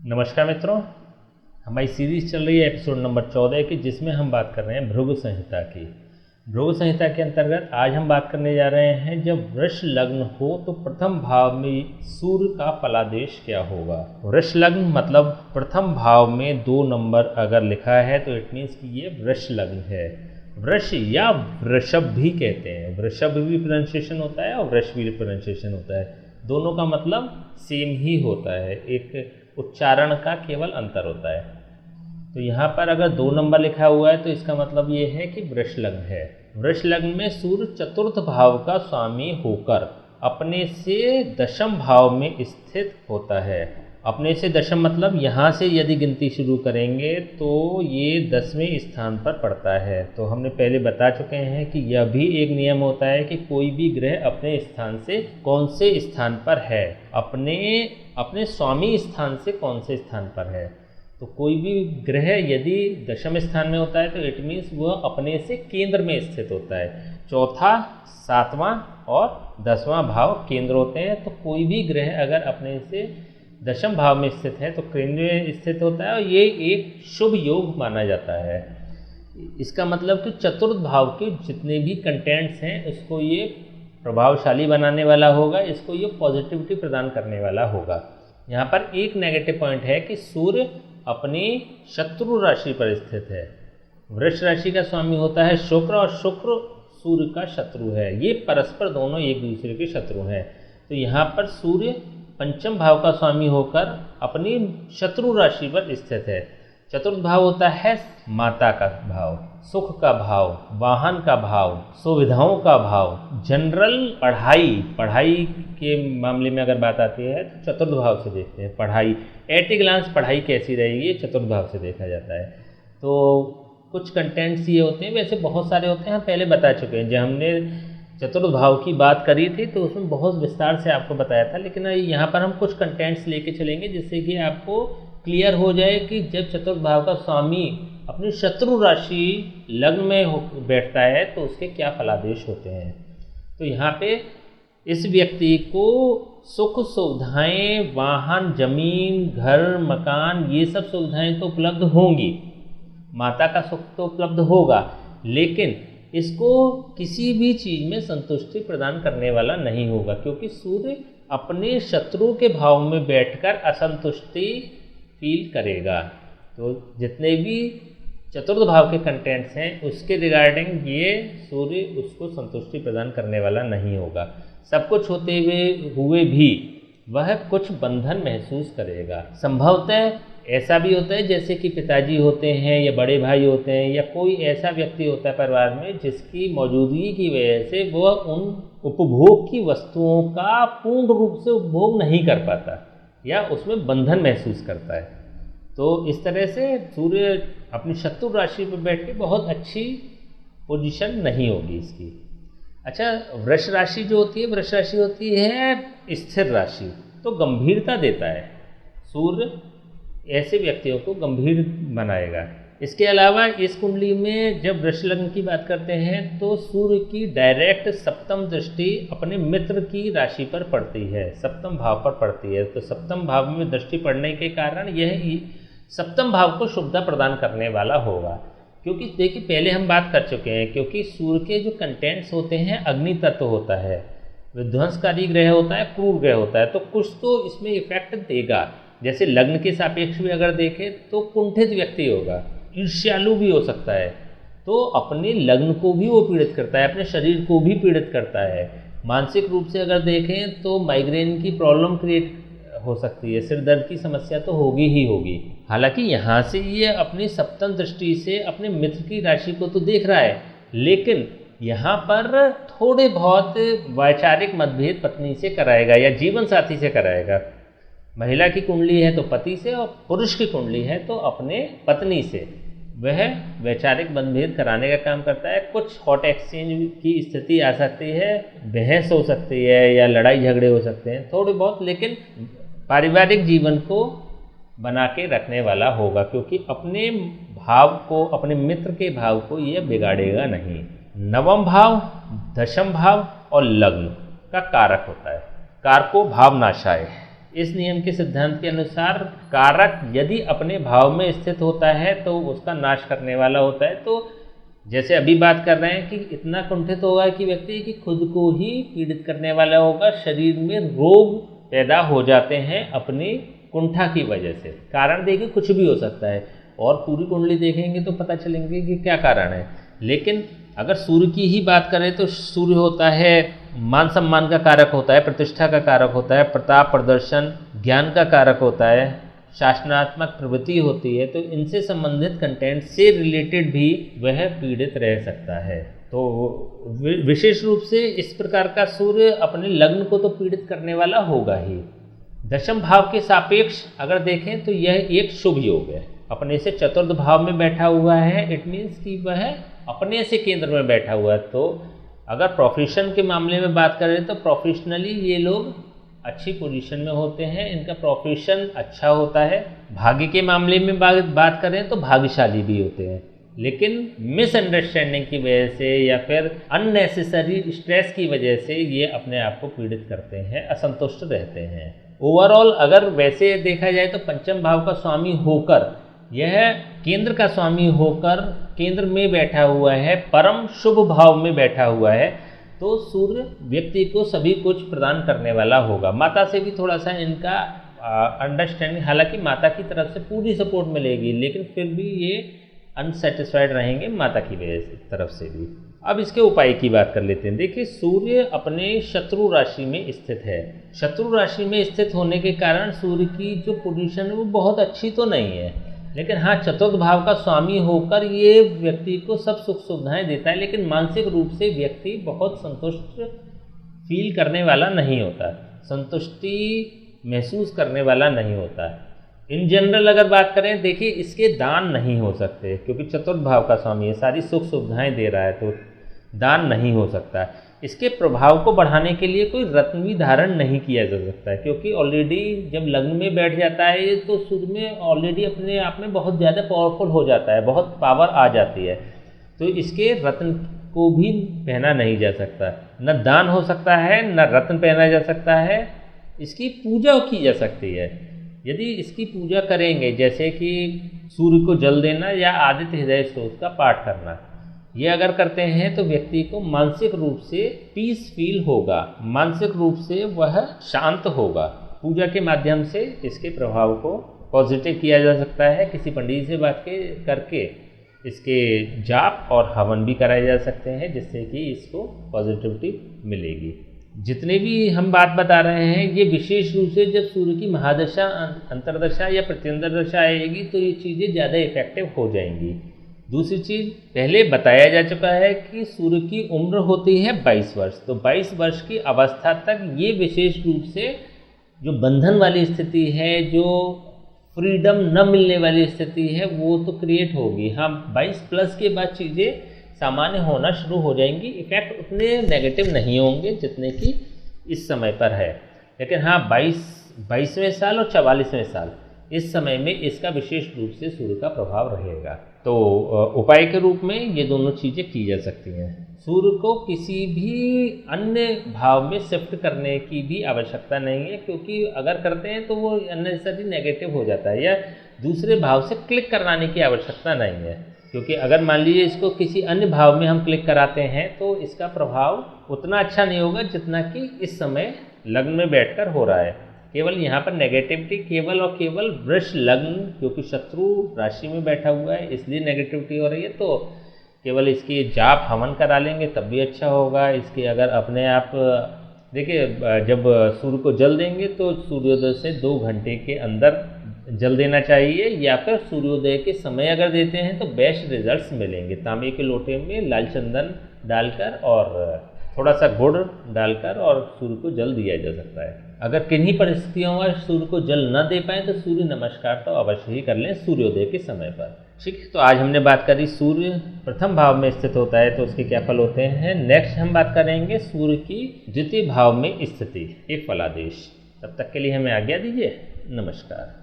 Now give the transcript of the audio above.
नमस्कार मित्रों, हमारी सीरीज चल रही है एपिसोड नंबर 14 की, जिसमें हम बात कर रहे हैं भृगु संहिता की। भृगु संहिता के अंतर्गत आज हम बात करने जा रहे हैं, जब वृष लग्न हो तो प्रथम भाव में सूर्य का फलादेश क्या होगा। वृष लग्न मतलब प्रथम भाव में 2 नंबर अगर लिखा है तो इट मीन्स कि ये वृष लग्न है। वृष या वृषभ भी कहते हैं, वृषभ भी प्रोनाउंसिएशन होता है और वृष भी प्रोनाउंसिएशन होता है। दोनों का मतलब सेम ही होता है, एक उच्चारण का केवल अंतर होता है। तो यहाँ पर अगर 2 नंबर लिखा हुआ है तो इसका मतलब ये है कि वृष लग्न है। वृष लग्न में सूर्य चतुर्थ भाव का स्वामी होकर अपने से दशम भाव में स्थित होता है। अपने से दशम मतलब यहाँ से यदि गिनती शुरू करेंगे तो ये 10वें स्थान पर पड़ता है। तो हमने पहले बता चुके हैं कि यह भी एक नियम होता है कि कोई भी ग्रह अपने स्थान से कौन से स्थान पर है, अपने स्वामी स्थान से कौन से स्थान पर है। तो कोई भी ग्रह यदि दशम स्थान में होता है तो इट मीन्स वह अपने से केंद्र में स्थित होता है। चौथा, 7वां और 10वां भाव केंद्र होते हैं। तो कोई भी ग्रह अगर अपने से दशम भाव में स्थित है तो केंद्र में स्थित होता है और ये एक शुभ योग माना जाता है। इसका मतलब कि चतुर्थ भाव के जितने भी कंटेंट्स हैं उसको ये प्रभावशाली बनाने वाला होगा, इसको ये पॉजिटिविटी प्रदान करने वाला होगा। यहाँ पर एक नेगेटिव पॉइंट है कि सूर्य अपनी शत्रु राशि पर स्थित है। वृष राशि का स्वामी होता है शुक्र और शुक्र सूर्य का शत्रु है। ये परस्पर दोनों एक दूसरे के शत्रु हैं। तो यहाँ पर सूर्य पंचम भाव का स्वामी होकर अपनी शत्रु राशि पर स्थित है। चतुर्थ भाव होता है माता का भाव, सुख का भाव, वाहन का भाव, सुविधाओं का भाव, जनरल पढ़ाई के मामले में अगर बात आती है तो चतुर्थ भाव से देखते हैं। पढ़ाई एट ए ग्लांस पढ़ाई कैसी रहेगी, चतुर्थ भाव से देखा जाता है। तो कुछ कंटेंट्स ये होते हैं, वैसे बहुत सारे होते हैं, हम पहले बता चुके हैं। जब हमने चतुर्थ भाव की बात करी थी तो उसमें बहुत विस्तार से आपको बताया था, लेकिन यहाँ पर हम कुछ कंटेंट्स लेके चलेंगे जिससे कि आपको क्लियर हो जाए कि जब चतुर्थ भाव का स्वामी अपनी शत्रु राशि लग्न में बैठता है तो उसके क्या फलादेश होते हैं। तो यहाँ पे इस व्यक्ति को सुख सुविधाएं, वाहन, जमीन, घर, मकान, ये सब सुविधाएं तो उपलब्ध होंगी, माता का सुख तो उपलब्ध होगा, लेकिन इसको किसी भी चीज़ में संतुष्टि प्रदान करने वाला नहीं होगा, क्योंकि सूर्य अपने शत्रु के भाव में बैठकर असंतुष्टि फील करेगा। तो जितने भी चतुर्थ भाव के कंटेंट्स हैं उसके रिगार्डिंग ये सूर्य उसको संतुष्टि प्रदान करने वाला नहीं होगा। सब कुछ होते हुए भी वह कुछ बंधन महसूस करेगा। संभवतः ऐसा भी होता है जैसे कि पिताजी होते हैं या बड़े भाई होते हैं या कोई ऐसा व्यक्ति होता है परिवार में जिसकी मौजूदगी की वजह से वह उन उपभोग की वस्तुओं का पूर्ण रूप से उपभोग नहीं कर पाता या उसमें बंधन महसूस करता है। तो इस तरह से सूर्य अपनी शत्रु राशि पर बैठ के बहुत अच्छी पोजीशन नहीं होगी इसकी। अच्छा, वृष राशि जो होती है, वृष राशि होती है स्थिर राशि, तो गंभीरता देता है। सूर्य ऐसे व्यक्तियों को गंभीर बनाएगा। इसके अलावा इस कुंडली में जब वृष लग्न की बात करते हैं तो सूर्य की डायरेक्ट सप्तम दृष्टि अपने मित्र की राशि पर पड़ती है, सप्तम भाव पर पड़ती है। तो सप्तम भाव में दृष्टि पड़ने के कारण यह सप्तम भाव को शुभता प्रदान करने वाला होगा। क्योंकि देखिए पहले हम बात कर चुके हैं, क्योंकि सूर्य के जो कंटेंट्स होते हैं अग्नि तत्व होता है, विध्वंसकारी ग्रह होता है, क्रूर ग्रह होता है, तो कुछ तो इसमें इफेक्ट देगा। जैसे लग्न के सापेक्ष भी अगर देखें तो कुंठित व्यक्ति होगा, ईर्ष्यालु भी हो सकता है, तो अपने लग्न को भी वो पीड़ित करता है, अपने शरीर को भी पीड़ित करता है। मानसिक रूप से अगर देखें तो माइग्रेन की प्रॉब्लम क्रिएट हो सकती है, सिर दर्द की समस्या तो होगी ही होगी। हालांकि यहाँ से ये अपनी सप्तम दृष्टि से अपने मित्र की राशि को तो देख रहा है, लेकिन यहाँ पर थोड़े बहुत वैचारिक मतभेद पत्नी से कराएगा या जीवन साथी से कराएगा। महिला की कुंडली है तो पति से और पुरुष की कुंडली है तो अपने पत्नी से वह वैचारिक मतभेद कराने का काम करता है। कुछ हॉट एक्सचेंज की स्थिति आ सकती है, बहस हो सकती है या लड़ाई झगड़े हो सकते हैं थोड़े बहुत, लेकिन पारिवारिक जीवन को बना के रखने वाला होगा, क्योंकि अपने भाव को, अपने मित्र के भाव को यह बिगाड़ेगा नहीं। नवम भाव, दशम भाव और लग्न का कारक होता है। कारको भावनाशाय, इस नियम के सिद्धांत के अनुसार कारक यदि अपने भाव में स्थित होता है तो उसका नाश करने वाला होता है। तो जैसे अभी बात कर रहे हैं कि इतना कुंठित होगा कि व्यक्ति कि खुद को ही पीड़ित करने वाला होगा, शरीर में रोग पैदा हो जाते हैं अपनी कुंठा की वजह से। कारण देखिए कुछ भी हो सकता है और पूरी कुंडली देखेंगे तो पता चलेंगे कि क्या कारण है। लेकिन अगर सूर्य की ही बात करें तो सूर्य होता है मान सम्मान का कारक होता है, प्रतिष्ठा का कारक होता है, प्रताप प्रदर्शन ज्ञान का कारक होता है, शासनात्मक प्रवृत्ति होती है। तो इनसे संबंधित कंटेंट से रिलेटेड भी वह पीड़ित रह सकता है। तो विशेष रूप से इस प्रकार का सूर्य अपने लग्न को तो पीड़ित करने वाला होगा ही। दशम भाव के सापेक्ष अगर देखें तो यह एक शुभ योग है, अपने से चतुर्थ भाव में बैठा हुआ है। इट मीन्स कि वह अपने से केंद्र में बैठा हुआ है। तो अगर प्रोफेशन के मामले में बात करें तो प्रोफेशनली ये लोग अच्छी पोजीशन में होते हैं, इनका प्रोफेशन अच्छा होता है। भाग्य के मामले में बात करें तो भाग्यशाली भी होते हैं, लेकिन मिसअंडरस्टैंडिंग की वजह से या फिर अननेसेसरी स्ट्रेस की वजह से ये अपने आप को पीड़ित करते हैं, असंतुष्ट रहते हैं। ओवरऑल अगर वैसे देखा जाए तो पंचम भाव का स्वामी होकर, यह केंद्र का स्वामी होकर केंद्र में बैठा हुआ है, परम शुभ भाव में बैठा हुआ है। तो सूर्य व्यक्ति को सभी कुछ प्रदान करने वाला होगा। माता से भी थोड़ा सा इनका अंडरस्टैंडिंग, हालांकि माता की तरफ से पूरी सपोर्ट मिलेगी, लेकिन फिर भी ये अनसेटिस्फाइड रहेंगे माता की वजह से तरफ से भी। अब इसके उपाय की बात कर लेते हैं। देखिए सूर्य अपने शत्रु राशि में स्थित है। शत्रु राशि में स्थित होने के कारण सूर्य की जो पोजीशन है वो बहुत अच्छी तो नहीं है, लेकिन हाँ चतुर्थ भाव का स्वामी होकर ये व्यक्ति को सब सुख सुविधाएं देता है, लेकिन मानसिक रूप से व्यक्ति बहुत संतुष्ट फील करने वाला नहीं होता, संतुष्टि महसूस करने वाला नहीं होता। इन जनरल अगर बात करें, देखिए इसके दान नहीं हो सकते क्योंकि चतुर्थ भाव का स्वामी है, सारी सुख सुविधाएं दे रहा है, तो दान नहीं हो सकता। इसके प्रभाव को बढ़ाने के लिए कोई रत्न भी धारण नहीं किया जा सकता है, क्योंकि ऑलरेडी जब लग्न में बैठ जाता है तो सूर्य में ऑलरेडी अपने आप में बहुत ज़्यादा पावरफुल हो जाता है, बहुत पावर आ जाती है। तो इसके रत्न को भी पहना नहीं जा सकता, न दान हो सकता है, न रत्न पहना जा सकता है। इसकी पूजा की जा सकती है। यदि इसकी पूजा करेंगे, जैसे कि सूर्य को जल देना या आदित्य हृदय स्तोत्र का पाठ करना, ये अगर करते हैं तो व्यक्ति को मानसिक रूप से पीस फील होगा, मानसिक रूप से वह शांत होगा। पूजा के माध्यम से इसके प्रभाव को पॉजिटिव किया जा सकता है। किसी पंडित से बात करके इसके जाप और हवन भी कराए जा सकते हैं, जिससे कि इसको पॉजिटिविटी मिलेगी। जितने भी हम बात बता रहे हैं ये विशेष रूप से जब सूर्य की महादशा, अंतरदशा या प्रत्यंतर दशा आएगी तो ये चीज़ें ज़्यादा इफेक्टिव हो जाएंगी। दूसरी चीज़ पहले बताया जा चुका है कि सूर्य की उम्र होती है 22 वर्ष, तो 22 वर्ष की अवस्था तक ये विशेष रूप से जो बंधन वाली स्थिति है, जो फ्रीडम न मिलने वाली स्थिति है, वो तो क्रिएट होगी। हाँ 22 प्लस के बाद चीज़ें सामान्य होना शुरू हो जाएंगी, इफेक्ट उतने नेगेटिव नहीं होंगे जितने कि इस समय पर है। लेकिन हाँ 22वें साल और 44वें साल इस समय में इसका विशेष रूप से सूर्य का प्रभाव रहेगा। तो उपाय के रूप में ये दोनों चीज़ें की जा सकती हैं। सूर्य को किसी भी अन्य भाव में शिफ्ट करने की भी आवश्यकता नहीं है, क्योंकि अगर करते हैं तो वो अननेसेसरी नेगेटिव हो जाता है, या दूसरे भाव से क्लिक कराने की आवश्यकता नहीं है। क्योंकि अगर मान लीजिए इसको किसी अन्य भाव में हम क्लिक कराते हैं तो इसका प्रभाव उतना अच्छा नहीं होगा जितना कि इस समय लग्न में बैठकर हो रहा है। केवल यहाँ पर नेगेटिविटी केवल और केवल वृष लग्न, क्योंकि शत्रु राशि में बैठा हुआ है इसलिए नेगेटिविटी हो रही है। तो केवल इसकी जाप हवन करा लेंगे तब भी अच्छा होगा। इसके अगर अपने आप देखिए, जब सूर्य को जल देंगे तो सूर्योदय से 2 घंटे के अंदर जल देना चाहिए, या फिर सूर्योदय के समय अगर देते हैं तो बेस्ट रिजल्ट्स मिलेंगे। तांबे के लोटे में लाल चंदन डालकर और थोड़ा सा गुड़ डालकर और सूर्य को जल दिया जा सकता है। अगर किन्हीं परिस्थितियों में सूर्य को जल न दे पाएँ तो सूर्य नमस्कार तो अवश्य ही कर लें सूर्योदय के समय पर। ठीक है, तो आज हमने बात करी सूर्य प्रथम भाव में स्थित होता है तो उसके क्या फल होते हैं। नेक्स्ट हम बात करेंगे सूर्य की द्वितीय भाव में स्थिति, एक फलादेश। तब तक के लिए हमें आज्ञा दीजिए। नमस्कार।